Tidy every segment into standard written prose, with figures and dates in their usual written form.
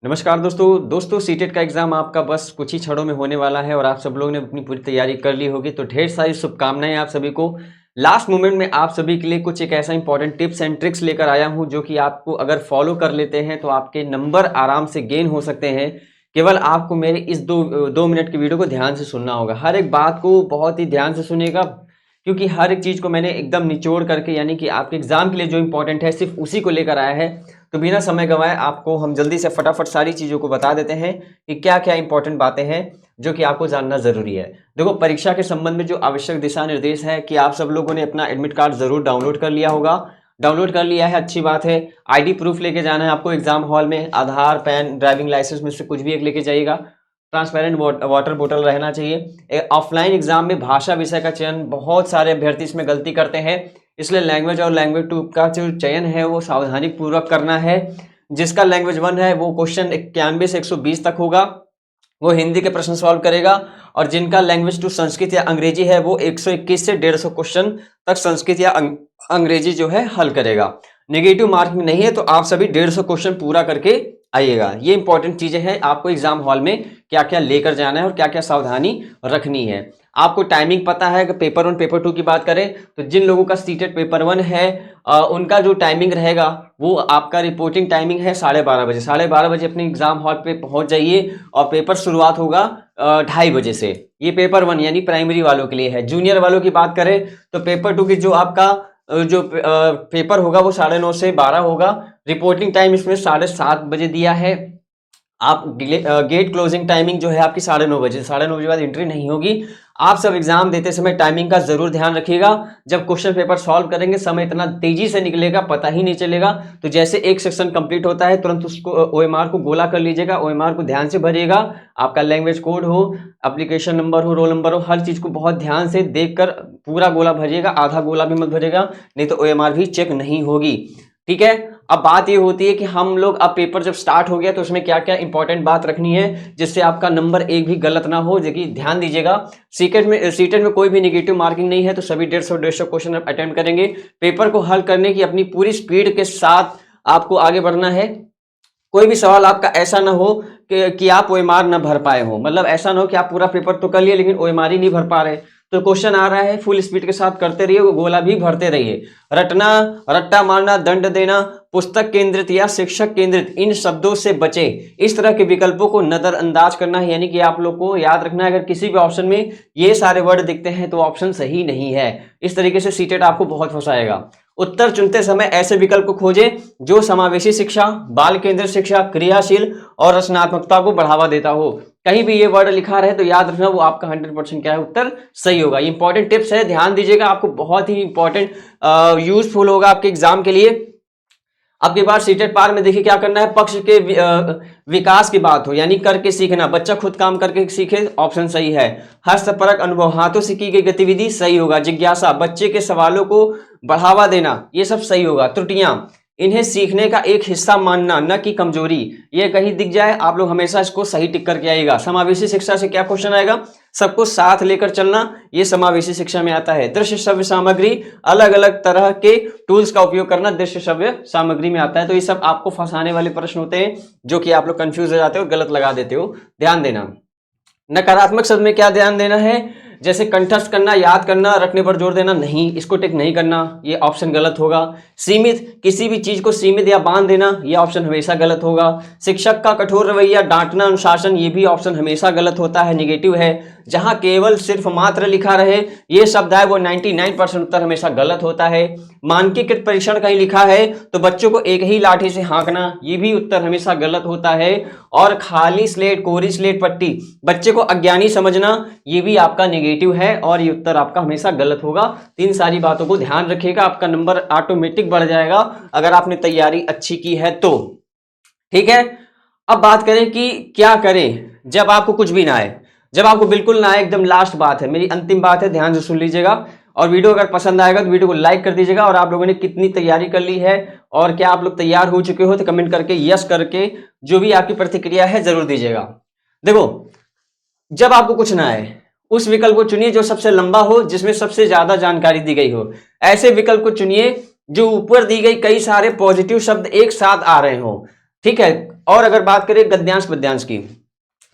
नमस्कार दोस्तों सीटेट का एग्जाम आपका बस कुछ ही क्षणों में होने वाला है और आप सब लोगों ने अपनी पूरी तैयारी कर ली होगी। तो ढेर सारी शुभकामनाएं आप सभी को। लास्ट मोमेंट में आप सभी के लिए कुछ एक ऐसा इंपॉर्टेंट टिप्स एंड ट्रिक्स लेकर आया हूं जो कि आपको अगर फॉलो कर लेते हैं तो आपके नंबर आराम से गेन हो सकते हैं। केवल आपको मेरे इस दो मिनट की वीडियो को ध्यान से सुनना होगा। हर एक बात को बहुत ही ध्यान से सुनिएगा, क्योंकि हर एक चीज को मैंने एकदम निचोड़ करके यानी कि आपके एग्जाम के लिए जो इंपॉर्टेंट है सिर्फ उसी को लेकर आया है। तो बिना समय गंवाए आपको हम जल्दी से फटाफट सारी चीज़ों को बता देते हैं कि क्या क्या इंपॉर्टेंट बातें हैं जो कि आपको जानना ज़रूरी है। देखो, परीक्षा के संबंध में जो आवश्यक दिशा निर्देश है कि आप सब लोगों ने अपना एडमिट कार्ड ज़रूर डाउनलोड कर लिया होगा। डाउनलोड कर लिया है, अच्छी बात है। आईडी प्रूफ लेके जाना है आपको एग्जाम हॉल में। आधार, पैन, ड्राइविंग लाइसेंस में से कुछ भी एक लेके जाइएगा। ट्रांसपेरेंट वाटर बोतल रहना चाहिए। ऑफलाइन एग्जाम में भाषा विषय का चयन बहुत सारे अभ्यर्थी इसमें गलती करते हैं, इसलिए लैंग्वेज और लैंग्वेज 2 का जो चयन है वो सावधानी पूर्वक करना है। जिसका लैंग्वेज 1 है वो क्वेश्चन 91 से 120 तक होगा, वो हिंदी के प्रश्न सॉल्व करेगा। और जिनका लैंग्वेज 2 संस्कृत या अंग्रेजी है वो 121 से 150 क्वेश्चन तक संस्कृत या अंग्रेजी जो है हल करेगा। नेगेटिव मार्किंग नहीं है, तो आप सभी 150 क्वेश्चन पूरा करके आइएगा। ये इंपॉर्टेंट चीजें हैं, आपको एग्जाम हॉल में क्या क्या लेकर जाना है और क्या क्या सावधानी रखनी है। आपको टाइमिंग पता है कि पेपर 1 पेपर 2 की बात करें तो जिन लोगों का सीटेट पेपर 1 है उनका जो टाइमिंग रहेगा वो आपका रिपोर्टिंग टाइमिंग है 12:30 बजे। 12:30 बजे अपने एग्जाम हॉल पे पहुंच जाइए और पेपर शुरुआत होगा 2:30 बजे से। ये पेपर 1 यानी प्राइमरी वालों के लिए है। जूनियर वालों की बात करें तो पेपर 2 की जो आपका पेपर होगा वो 9:30 से 12 होगा। रिपोर्टिंग टाइम इसमें 7:30 बजे दिया है। आप गेट क्लोजिंग टाइमिंग जो है आपकी 9:30 बजे। 9:30 बजे बाद एंट्री नहीं होगी। आप सब एग्जाम देते समय टाइमिंग का जरूर ध्यान रखिएगा। जब क्वेश्चन पेपर सॉल्व करेंगे समय इतना तेजी से निकलेगा पता ही नहीं चलेगा। तो जैसे एक सेक्शन कंप्लीट होता है तुरंत उसको ओएमआर को गोला कर लीजिएगा। ओएमआर को ध्यान से भरिएगा। आपका लैंग्वेज कोड हो, एप्लीकेशन नंबर हो, रोल नंबर हो, हर चीज को बहुत ध्यान से देखकर पूरा गोला भरिएगा। आधा गोला भी मत भरिएगा, नहीं तो ओएमआर भी चेक नहीं होगी। ठीक है। अब बात ये होती है कि हम लोग अब पेपर जब स्टार्ट हो गया तो उसमें क्या क्या इंपॉर्टेंट बात रखनी है जिससे आपका नंबर एक भी गलत ना हो। देखिए ध्यान दीजिएगा, सीटेट में कोई भी नेगेटिव मार्किंग नहीं है, तो सभी 150 क्वेश्चन अटेम्प्ट करेंगे। पेपर को हल करने की अपनी पूरी स्पीड के साथ आपको आगे बढ़ना है। कोई भी सवाल आपका ऐसा ना हो कि आप ओएमआर ना भर पाए हो। मतलब ऐसा ना हो कि आप पूरा पेपर तो कर लिए लेकिन ओएमआर ही नहीं भर पा रहे। तो क्वेश्चन आ रहा है, फुल स्पीड के साथ करते रहिए, गोला भी भरते रहिए। रटना, रट्टा मारना, दंड देना, पुस्तक केंद्रित या शिक्षक केंद्रित, इन शब्दों से बचे। इस तरह के विकल्पों को नजरअंदाज करना है, यानी कि आप लोग को याद रखना है अगर किसी भी ऑप्शन में ये सारे वर्ड दिखते हैं तो ऑप्शन सही नहीं है। इस तरीके से सीटेट आपको बहुत फंसाएगा। उत्तर चुनते समय ऐसे विकल्प को खोजें जो समावेशी शिक्षा, बाल केंद्रित शिक्षा, क्रियाशील और रचनात्मकता को बढ़ावा देता हो। कहीं भी ये वर्ड लिखा रहे तो याद रखना वो आपका 100% क्या है, उत्तर सही होगा। इंपॉर्टेंट टिप्स है, ध्यान दीजिएगा, आपको बहुत ही इंपॉर्टेंट यूजफुल होगा आपके एग्जाम के लिए। अब की बार सीटेट पार में देखिए क्या करना है। पक्ष के विकास की बात हो, यानी करके सीखना, बच्चा खुद काम करके सीखे, ऑप्शन सही है। हस्तपरक अनुभव, हाथों से की गई गतिविधि, सही होगा। जिज्ञासा, बच्चे के सवालों को बढ़ावा देना, ये सब सही होगा। त्रुटियां, इन्हें सीखने का एक हिस्सा मानना न कि कमजोरी, ये कहीं दिख जाए आप लोग हमेशा इसको सही टिक करके आइएगा। समावेशी शिक्षा से क्या क्वेश्चन आएगा, सबको साथ लेकर चलना, ये समावेशी शिक्षा में आता है। दृश्य श्रव्य सामग्री, अलग अलग तरह के टूल्स का उपयोग करना दृश्य श्रव्य सामग्री में आता है। तो ये सब आपको फंसाने वाले प्रश्न होते हैं जो कि आप लोग कंफ्यूज हो जाते हो, गलत लगा देते हो, ध्यान देना। नकारात्मक शब्द में क्या ध्यान देना है, जैसे कंठस्थ करना, याद करना, रखने पर जोर देना, नहीं, इसको टिक नहीं करना, ये ऑप्शन गलत होगा। सीमित, किसी भी चीज को सीमित या बांध देना, ये ऑप्शन हमेशा गलत होगा। शिक्षक का कठोर रवैया, डांटना, अनुशासन, ये भी ऑप्शन हमेशा गलत होता है, नेगेटिव है। जहां केवल सिर्फ मात्र लिखा रहे ये शब्द है वो 99% उत्तर हमेशा गलत होता है। मानकीकृत परीक्षण कहीं लिखा है तो बच्चों को एक ही लाठी से हाँकना, ये भी उत्तर हमेशा गलत होता है। और खाली स्लेट, कोरी स्लेट पट्टी, बच्चे को अज्ञानी समझना, ये भी आपका नेगेटिव है और ये उत्तर आपका हमेशा गलत होगा। तीन सारी बातों को ध्यान रखिएगा, आपका नंबर ऑटोमेटिक बढ़ जाएगा अगर आपने तैयारी अच्छी की है तो। ठीक है। अब बात करें कि क्या करें जब आपको कुछ भी ना आए, जब आपको बिल्कुल ना आए। एकदम लास्ट बात है, मेरी अंतिम बात है, ध्यान से सुन लीजिएगा। और वीडियो अगर पसंद आएगा तो वीडियो को लाइक कर दीजिएगा। और आप लोगों ने कितनी तैयारी कर ली है और क्या आप लोग तैयार हो चुके हो तो कमेंट करके यस करके जो भी आपकी प्रतिक्रिया है जरूर दीजिएगा। देखो, जब आपको कुछ ना आए उस विकल्प को चुनिए जो सबसे लंबा हो, जिसमें सबसे ज्यादा जानकारी दी गई हो। ऐसे विकल्प को चुनिए जो ऊपर दी गई कई सारे पॉजिटिव शब्द एक साथ आ रहे हो। ठीक है। और अगर बात करें गद्यांश पद्यांश की,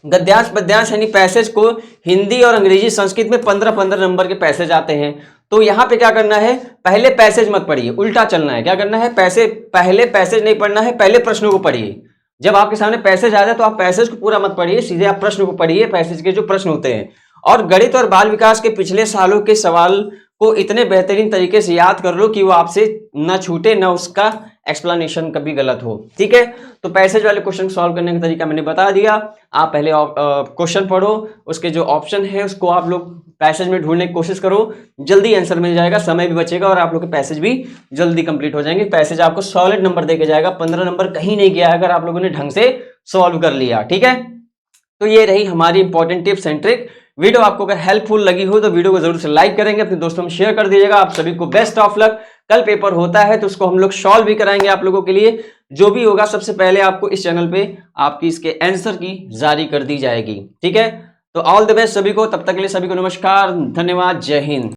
गद्यांश पद्यांश यानी पैसेज को हिंदी और अंग्रेजी संस्कृत में 15-15 नंबर के पैसेज आते हैं। तो यहां पे क्या करना है, पहले पैसेज मत पढ़िए, उल्टा चलना है। क्या करना है, पहले पैसेज नहीं पढ़ना है, पहले प्रश्नों को पढ़िए। जब आपके सामने पैसेज आ जाए तो आप पैसेज को पूरा मत पढ़िए, सीधे आप प्रश्न को पढ़िए, पैसेज के जो प्रश्न होते हैं। और गणित और बाल विकास के पिछले सालों के सवाल को इतने बेहतरीन तरीके से याद कर लो कि वो आपसे ना छूटे, ना उसका एक्सप्लेनेशन कभी गलत हो। ठीक है, तो पैसेज वाले क्वेश्चन सॉल्व करने का तरीका मैंने बता दिया। आप पहले क्वेश्चन पढ़ो, उसके जो ऑप्शन है उसको आप लोग पैसेज में ढूंढने की कोशिश करो, जल्दी आंसर मिल जाएगा, समय भी बचेगा और आप लोग के पैसेज भी जल्दी कंप्लीट हो जाएंगे। पैसेज आपको सॉलिड नंबर देके जाएगा, 15 नंबर कहीं नहीं गया अगर आप लोगों ने ढंग से सॉल्व कर लिया। ठीक है, तो ये रही हमारी important tips and trick. Video आपको अगर हेल्पफुल लगी हो तो वीडियो को जरूर से लाइक करेंगे, अपने दोस्तों में शेयर कर दीजिएगा। आप सभी को बेस्ट ऑफ लक। कल पेपर होता है तो उसको हम लोग सॉल्व भी कराएंगे आप लोगों के लिए। जो भी होगा सबसे पहले आपको इस चैनल पे आपकी इसके आंसर की जारी कर दी जाएगी। ठीक है, तो ऑल द बेस्ट सभी को, तब तक के लिए सभी को नमस्कार, धन्यवाद, जय हिंद।